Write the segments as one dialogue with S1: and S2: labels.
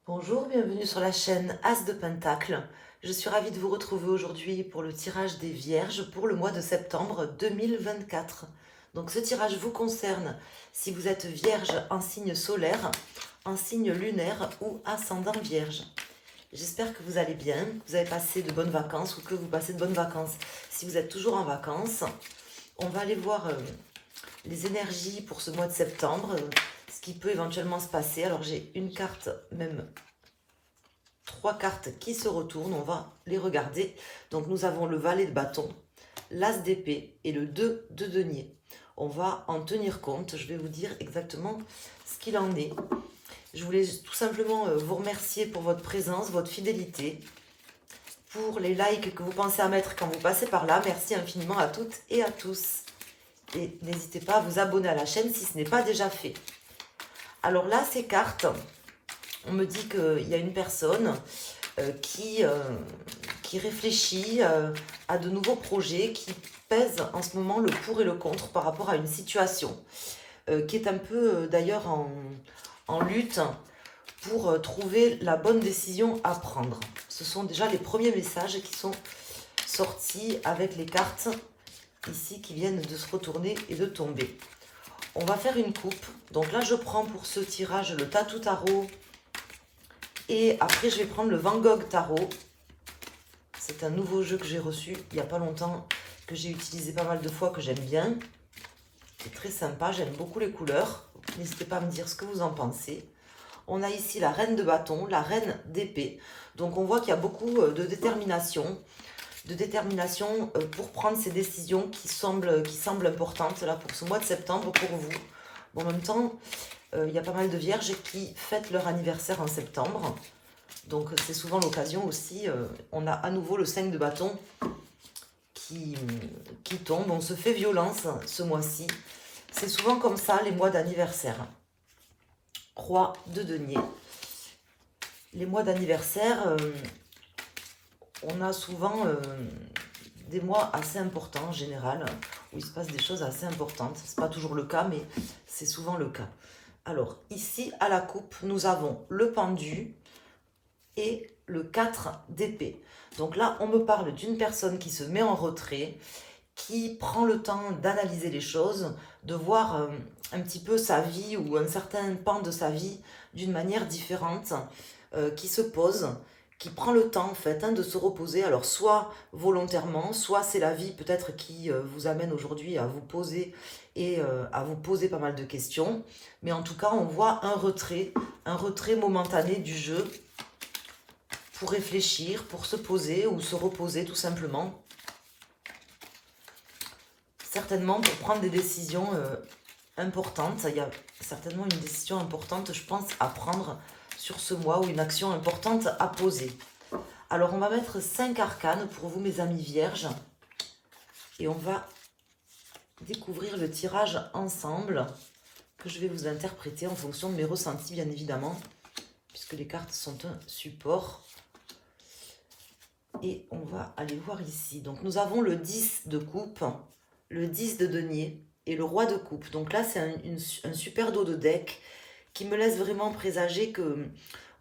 S1: Bonjour, bienvenue sur la chaîne As de Pentacle. Je suis ravie de vous retrouver aujourd'hui pour le tirage des Vierges pour le mois de septembre 2024. Donc ce tirage vous concerne si vous êtes Vierge en signe solaire, en signe lunaire ou ascendant Vierge. J'espère que vous allez bien, que vous avez passé de bonnes vacances ou que vous passez de bonnes vacances. Si vous êtes toujours en vacances, on va aller voir les énergies pour ce mois de septembre, ce qui peut éventuellement se passer. Alors j'ai une carte, même trois cartes qui se retournent, on va les regarder. Donc nous avons le valet de bâton, l'as d'épée et le 2 de denier. On va en tenir compte, je vais vous dire exactement ce qu'il en est. Je voulais tout simplement vous remercier pour votre présence, votre fidélité, pour les likes que vous pensez à mettre quand vous passez par là. Merci infiniment à toutes et à tous. Et n'hésitez pas à vous abonner à la chaîne si ce n'est pas déjà fait. Alors là, ces cartes, on me dit qu'il y a une personne qui réfléchit à de nouveaux projets, qui pèse en ce moment le pour et le contre par rapport à une situation, qui est un peu d'ailleurs en lutte pour trouver la bonne décision à prendre. Ce sont déjà les premiers messages qui sont sortis avec les cartes ici qui viennent de se retourner et de tomber. On va faire une coupe. Donc là, je prends pour ce tirage le Tatou Tarot. Et après, je vais prendre le Van Gogh Tarot. C'est un nouveau jeu que j'ai reçu il n'y a pas longtemps, que j'ai utilisé pas mal de fois, que j'aime bien. C'est très sympa, j'aime beaucoup les couleurs. N'hésitez pas à me dire ce que vous en pensez. On a ici la reine de bâton, la reine d'épée. Donc on voit qu'il y a beaucoup de détermination pour prendre ces décisions qui semblent importantes là pour ce mois de septembre pour vous. Bon, en même temps, il y a pas mal de vierges qui fêtent leur anniversaire en septembre. Donc c'est souvent l'occasion aussi. On a à nouveau le 5 de bâton qui tombe. On se fait violence ce mois-ci. C'est souvent comme ça les mois d'anniversaire. Roi de denier. Les mois d'anniversaire, on a souvent des mois assez importants en général, où il se passe des choses assez importantes. Ce n'est pas toujours le cas, mais c'est souvent le cas. Alors ici, à la coupe, nous avons le pendu et le 4 d'épée. Donc là, on me parle d'une personne qui se met en retrait, qui prend le temps d'analyser les choses, de voir un petit peu sa vie ou un certain pan de sa vie d'une manière différente, qui se pose, qui prend le temps en fait de se reposer. Alors soit volontairement, soit c'est la vie peut-être qui vous amène aujourd'hui à vous poser et à vous poser pas mal de questions. Mais en tout cas, on voit un retrait momentané du jeu pour réfléchir, pour se poser ou se reposer tout simplement. Certainement pour prendre des décisions importantes. Il y a certainement une décision importante, je pense, à prendre sur ce mois ou une action importante à poser. Alors, on va mettre 5 arcanes pour vous, mes amis vierges. Et on va découvrir le tirage ensemble que je vais vous interpréter en fonction de mes ressentis, bien évidemment, puisque les cartes sont un support. Et on va aller voir ici. Donc, nous avons le 10 de coupe, le 10 de denier et le roi de coupe. Donc là, c'est un super dos de deck qui me laisse vraiment présager que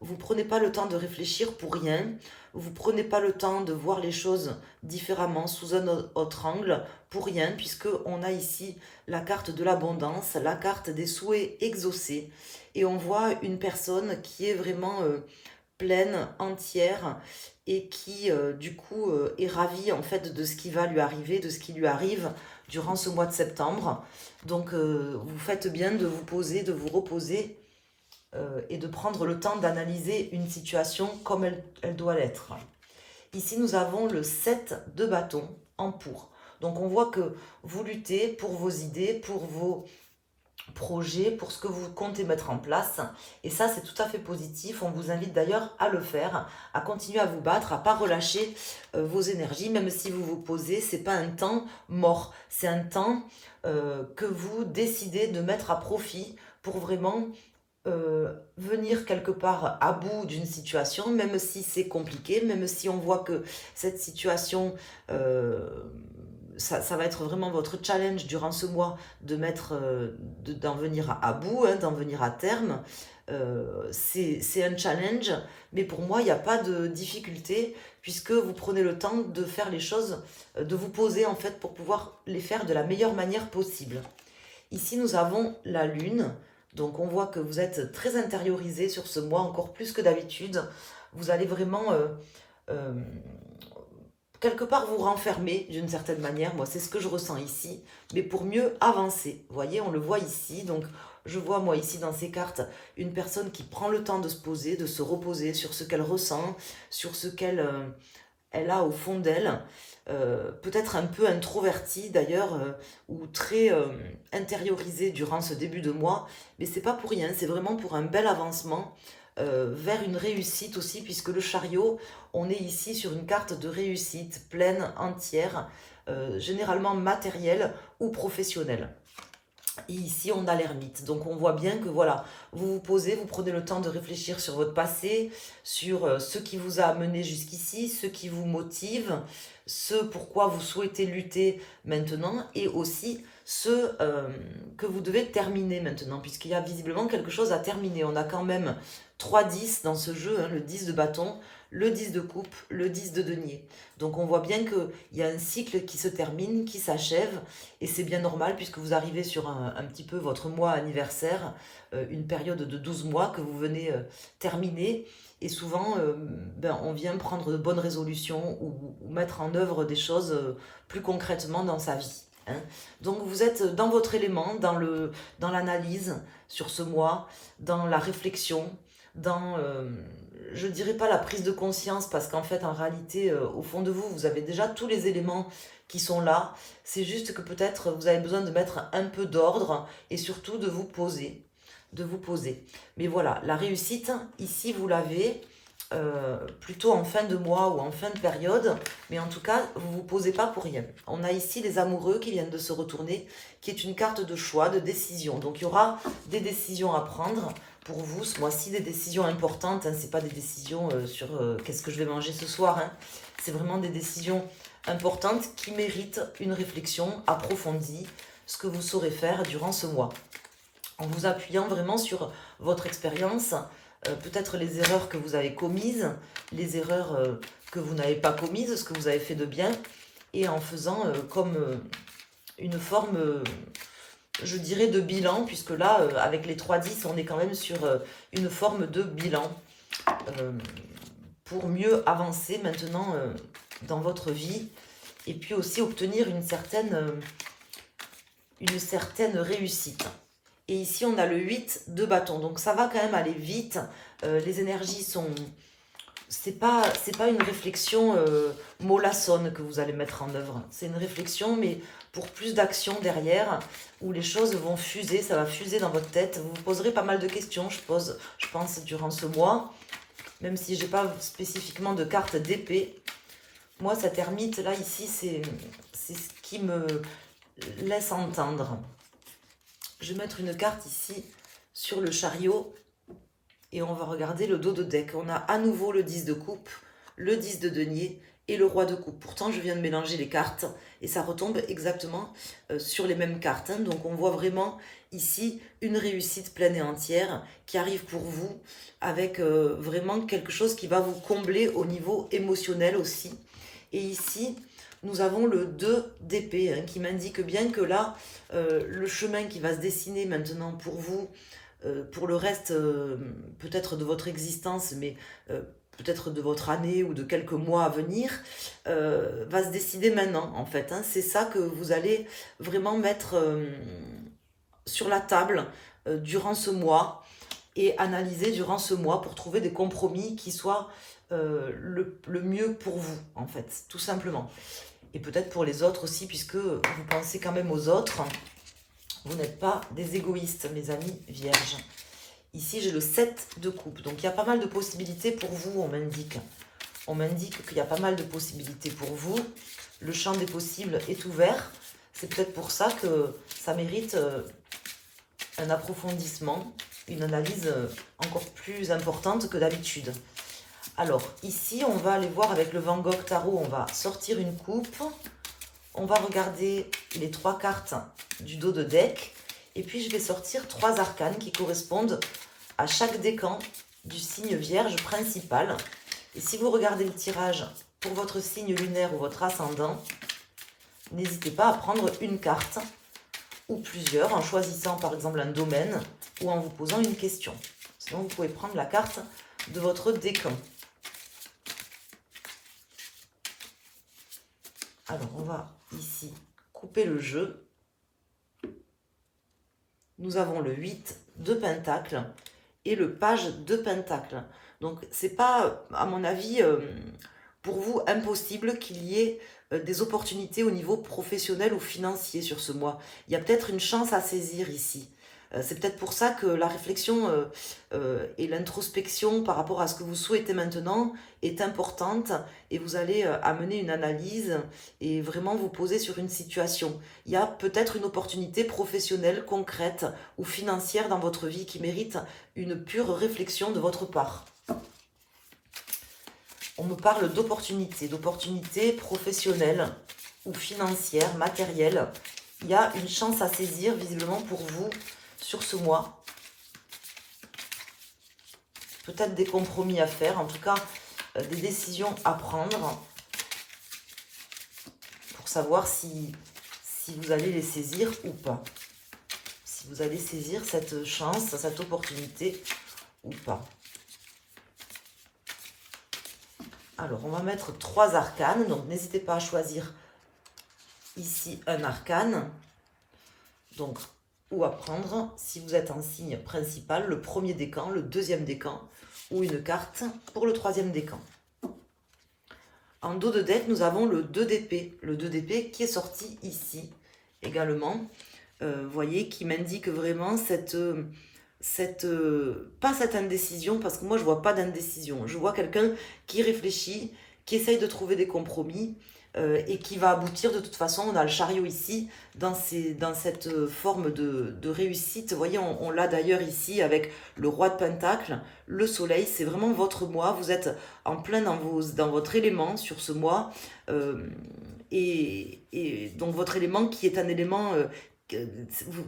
S1: vous ne prenez pas le temps de réfléchir pour rien. Vous ne prenez pas le temps de voir les choses différemment, sous un autre angle, pour rien, puisqu'on a ici la carte de l'abondance, la carte des souhaits exaucés. Et on voit une personne qui est vraiment pleine, entière, et qui du coup est ravie en fait de ce qui va lui arriver, de ce qui lui arrive durant ce mois de septembre. Donc vous faites bien de vous poser, de vous reposer et de prendre le temps d'analyser une situation comme elle doit l'être. Ici nous avons le 7 de bâton en pour. Donc on voit que vous luttez pour vos idées, pour vos projet, pour ce que vous comptez mettre en place. Et ça, c'est tout à fait positif. On vous invite d'ailleurs à le faire, à continuer à vous battre, à pas relâcher vos énergies, même si vous vous posez. C'est pas un temps mort, c'est un temps que vous décidez de mettre à profit pour vraiment venir quelque part à bout d'une situation, même si c'est compliqué, même si on voit que cette situation ça va être vraiment votre challenge durant ce mois de d'en venir à bout, hein, d'en venir à terme. C'est un challenge, mais pour moi, il n'y a pas de difficulté puisque vous prenez le temps de faire les choses, de vous poser en fait pour pouvoir les faire de la meilleure manière possible. Ici, nous avons la lune, donc on voit que vous êtes très intériorisé sur ce mois, encore plus que d'habitude. Vous allez vraiment euh, quelque part vous renfermer d'une certaine manière. Moi, c'est ce que je ressens ici, mais pour mieux avancer. Vous voyez, on le voit ici. Donc, je vois, moi, ici, dans ces cartes, une personne qui prend le temps de se poser, de se reposer sur ce qu'elle ressent, sur ce qu'elle elle a au fond d'elle. Peut-être un peu introvertie, d'ailleurs, ou très intériorisée durant ce début de mois. Mais c'est pas pour rien, c'est vraiment pour un bel avancement vers une réussite aussi, puisque le chariot, on est ici sur une carte de réussite pleine, entière, généralement matérielle ou professionnelle. Et ici, on a l'ermite. Donc, on voit bien que voilà, vous vous posez, vous prenez le temps de réfléchir sur votre passé, sur ce qui vous a amené jusqu'ici, ce qui vous motive, ce pourquoi vous souhaitez lutter maintenant et aussi ce que vous devez terminer maintenant, puisqu'il y a visiblement quelque chose à terminer. On a quand même 3 10 dans ce jeu, hein, le 10 de bâton, le 10 de coupe, le 10 de denier. Donc, on voit bien qu'il y a un cycle qui se termine, qui s'achève. Et c'est bien normal puisque vous arrivez sur un petit peu votre mois anniversaire, une période de 12 mois que vous venez terminer. Et souvent, on vient prendre de bonnes résolutions ou mettre en œuvre des choses plus concrètement dans sa vie. Hein. Donc vous êtes dans votre élément, dans l'analyse sur ce mois, dans la réflexion, dans, je dirais pas la prise de conscience parce qu'en fait, en réalité, au fond de vous, vous avez déjà tous les éléments qui sont là. C'est juste que peut-être vous avez besoin de mettre un peu d'ordre et surtout de vous poser. De vous poser. Mais voilà, la réussite, ici, vous l'avez plutôt en fin de mois ou en fin de période. Mais en tout cas, vous ne vous posez pas pour rien. On a ici les amoureux qui viennent de se retourner, qui est une carte de choix, de décision. Donc, il y aura des décisions à prendre pour vous ce mois-ci, des décisions importantes. Hein, ce n'est pas des décisions sur qu'est-ce que je vais manger ce soir. Hein. C'est vraiment des décisions importantes qui méritent une réflexion approfondie, ce que vous saurez faire durant ce mois. En vous appuyant vraiment sur votre expérience, peut-être les erreurs que vous avez commises, les erreurs que vous n'avez pas commises, ce que vous avez fait de bien, et en faisant comme une forme, je dirais, de bilan, puisque là, avec les 3-10, on est quand même sur une forme de bilan pour mieux avancer maintenant dans votre vie, et puis aussi obtenir une certaine réussite. Et ici, on a le 8 de bâton. Donc, ça va quand même aller vite. Les énergies sont... C'est pas une réflexion mollassonne que vous allez mettre en œuvre. C'est une réflexion, mais pour plus d'action derrière, où les choses vont fuser. Ça va fuser dans votre tête. Vous vous poserez pas mal de questions, je pense, durant ce mois. Même si j'ai pas spécifiquement de carte d'épée. Moi, cette ermite, là, ici, c'est ce qui me laisse entendre. Je vais mettre une carte ici sur le chariot et on va regarder le dos de deck. On a à nouveau le 10 de coupe, le 10 de denier et le roi de coupe. Pourtant, je viens de mélanger les cartes et ça retombe exactement sur les mêmes cartes. Hein. Donc, on voit vraiment ici une réussite pleine et entière qui arrive pour vous avec vraiment quelque chose qui va vous combler au niveau émotionnel aussi. Et ici, nous avons le 2 d'épée hein, qui m'indique bien que là, le chemin qui va se dessiner maintenant pour vous, pour le reste peut-être de votre existence, mais peut-être de votre année ou de quelques mois à venir, va se décider maintenant en fait. Hein. C'est ça que vous allez vraiment mettre sur la table durant ce mois et analyser durant ce mois pour trouver des compromis qui soient le mieux pour vous en fait, tout simplement. Et peut-être pour les autres aussi, puisque vous pensez quand même aux autres. Vous n'êtes pas des égoïstes, mes amis vierges. Ici, j'ai le 7 de coupe. Donc, il y a pas mal de possibilités pour vous, on m'indique. On m'indique qu'il y a pas mal de possibilités pour vous. Le champ des possibles est ouvert. C'est peut-être pour ça que ça mérite un approfondissement, une analyse encore plus importante que d'habitude. Alors, ici, on va aller voir avec le Van Gogh Tarot. On va sortir une coupe. On va regarder les 3 cartes du dos de deck. Et puis, je vais sortir 3 arcanes qui correspondent à chaque décan du signe Vierge principal. Et si vous regardez le tirage pour votre signe lunaire ou votre ascendant, n'hésitez pas à prendre une carte ou plusieurs en choisissant par exemple un domaine ou en vous posant une question. Sinon, vous pouvez prendre la carte de votre décan. Alors, on va ici couper le jeu. Nous avons le 8 de Pentacle et le Page de Pentacle. Donc, c'est pas, à mon avis, pour vous, impossible qu'il y ait des opportunités au niveau professionnel ou financier sur ce mois. Il y a peut-être une chance à saisir ici. C'est peut-être pour ça que la réflexion et l'introspection par rapport à ce que vous souhaitez maintenant est importante et vous allez amener une analyse et vraiment vous poser sur une situation. Il y a peut-être une opportunité professionnelle, concrète ou financière dans votre vie qui mérite une pure réflexion de votre part. On me parle d'opportunités professionnelles ou financières, matérielles. Il y a une chance à saisir visiblement pour vous sur ce mois. Peut-être des compromis à faire, en tout cas des décisions à prendre pour savoir si vous allez les saisir ou pas. Si vous allez saisir cette chance, cette opportunité ou pas. Alors, on va mettre 3 arcanes, donc n'hésitez pas à choisir ici un arcane, donc, ou à prendre, si vous êtes en signe principal, le premier décan, le deuxième décan, ou une carte pour le troisième décan. En dos de deck, nous avons le 2 d'épée, le 2 d'épée qui est sorti ici également, vous voyez, qui m'indique vraiment pas cette indécision, parce que moi je vois pas d'indécision, je vois quelqu'un qui réfléchit, qui essaye de trouver des compromis et qui va aboutir de toute façon. On a le chariot ici dans cette forme de réussite, vous voyez, on l'a d'ailleurs ici avec le roi de Pentacle, le soleil. C'est vraiment votre mois, vous êtes en plein dans votre élément sur ce mois et donc votre élément qui est un élément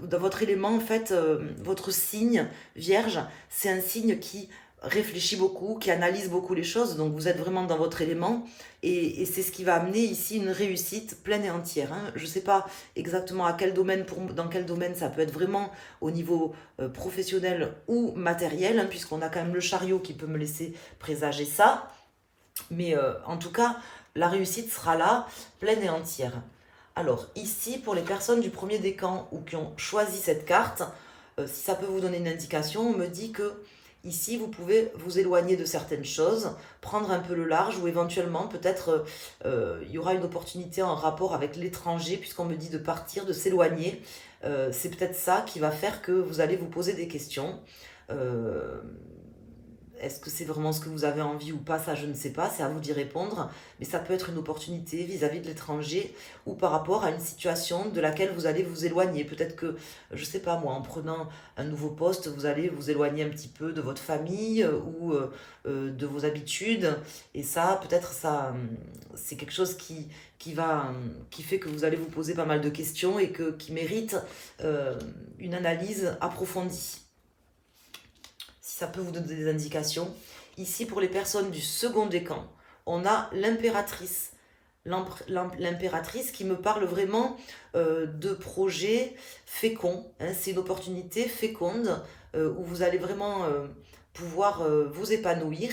S1: dans votre élément, en fait, votre signe Vierge, c'est un signe qui réfléchit beaucoup, qui analyse beaucoup les choses, donc vous êtes vraiment dans votre élément, et c'est ce qui va amener ici une réussite pleine et entière. Hein. Je ne sais pas exactement à quel domaine, dans quel domaine ça peut être vraiment au niveau professionnel ou matériel, hein, puisqu'on a quand même le chariot qui peut me laisser présager ça, mais en tout cas, la réussite sera là, pleine et entière. Alors, ici, pour les personnes du premier décan ou qui ont choisi cette carte, si ça peut vous donner une indication, on me dit que ici, vous pouvez vous éloigner de certaines choses, prendre un peu le large ou éventuellement, peut-être, il y aura une opportunité en rapport avec l'étranger, puisqu'on me dit de partir, de s'éloigner. C'est peut-être ça qui va faire que vous allez vous poser des questions. Est-ce que c'est vraiment ce que vous avez envie ou pas? Ça, je ne sais pas, c'est à vous d'y répondre. Mais ça peut être une opportunité vis-à-vis de l'étranger ou par rapport à une situation de laquelle vous allez vous éloigner. Peut-être que, je ne sais pas moi, en prenant un nouveau poste, vous allez vous éloigner un petit peu de votre famille ou de vos habitudes. Et ça, peut-être, ça, c'est quelque chose qui fait que vous allez vous poser pas mal de questions et qui mérite une analyse approfondie. Ça peut vous donner des indications. Ici, pour les personnes du second décan, on a l'impératrice. L'impératrice qui me parle vraiment de projets féconds. Hein. C'est une opportunité féconde où vous allez vraiment pouvoir vous épanouir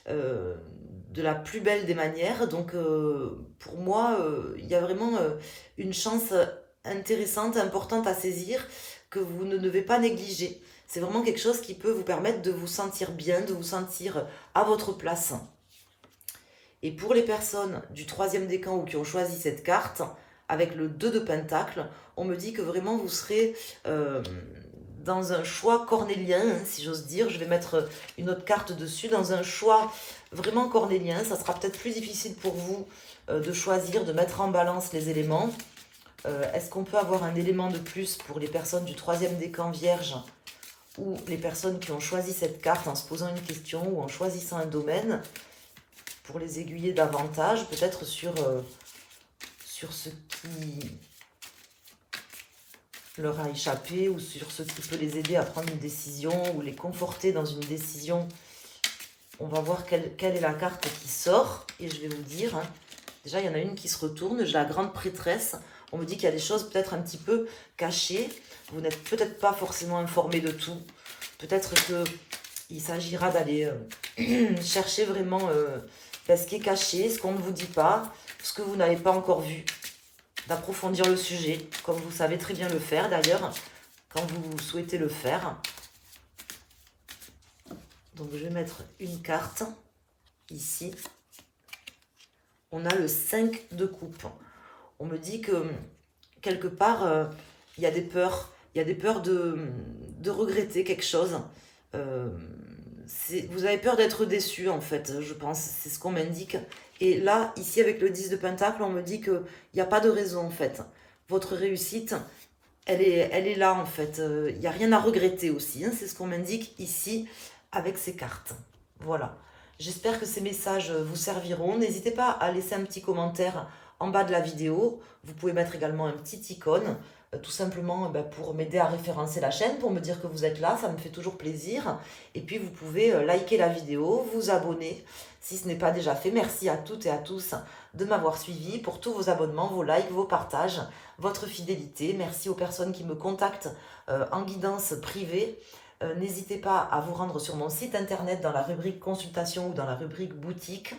S1: de la plus belle des manières. Donc, pour moi, il y a vraiment une chance intéressante, importante à saisir que vous ne devez pas négliger. C'est vraiment quelque chose qui peut vous permettre de vous sentir bien, de vous sentir à votre place. Et pour les personnes du troisième décan ou qui ont choisi cette carte, avec le 2 de Pentacle, on me dit que vraiment vous serez dans un choix cornélien, hein, si j'ose dire. Je vais mettre une autre carte dessus, dans un choix vraiment cornélien. Ça sera peut-être plus difficile pour vous de choisir, de mettre en balance les éléments. Est-ce qu'on peut avoir un élément de plus pour les personnes du troisième décan Vierge ou les personnes qui ont choisi cette carte en se posant une question ou en choisissant un domaine pour les aiguiller davantage, peut-être sur sur ce qui leur a échappé ou sur ce qui peut les aider à prendre une décision ou les conforter dans une décision. On va voir quelle est la carte qui sort et je vais vous dire. Hein. Déjà, il y en a une qui se retourne, j'ai la grande prêtresse. On me dit qu'il y a des choses peut-être un petit peu cachées. Vous n'êtes peut-être pas forcément informé de tout. Peut-être qu'il s'agira d'aller chercher vraiment ce qui est caché, ce qu'on ne vous dit pas, ce que vous n'avez pas encore vu. D'approfondir le sujet, comme vous savez très bien le faire d'ailleurs, quand vous souhaitez le faire. Donc je vais mettre une carte ici. On a le 5 de coupe. On me dit que quelque part, il y a des peurs. Il y a des peurs de regretter quelque chose. Vous avez peur d'être déçu en fait, je pense. C'est ce qu'on m'indique. Et là, ici avec le 10 de Pentacle, on me dit qu'il n'y a pas de raison en fait. Votre réussite, elle est là en fait. Il n'y a rien à regretter aussi. Hein. C'est ce qu'on m'indique ici avec ces cartes. Voilà. J'espère que ces messages vous serviront. N'hésitez pas à laisser un petit commentaire en bas de la vidéo. Vous pouvez mettre également un petit icône. Tout simplement pour m'aider à référencer la chaîne, pour me dire que vous êtes là, ça me fait toujours plaisir. Et puis vous pouvez liker la vidéo, vous abonner si ce n'est pas déjà fait. Merci à toutes et à tous de m'avoir suivi pour tous vos abonnements, vos likes, vos partages, votre fidélité. Merci aux personnes qui me contactent en guidance privée. N'hésitez pas à vous rendre sur mon site internet dans la rubrique consultation ou dans la rubrique boutique,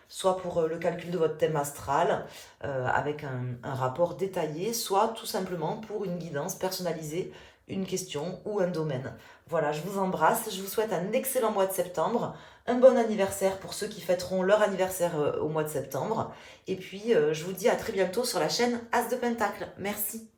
S1: soit pour le calcul de votre thème astral avec un rapport détaillé, soit tout simplement pour une guidance personnalisée, une question ou un domaine. Voilà, je vous embrasse, je vous souhaite un excellent mois de septembre, un bon anniversaire pour ceux qui fêteront leur anniversaire au mois de septembre, et puis je vous dis à très bientôt sur la chaîne As de Pentacle. Merci.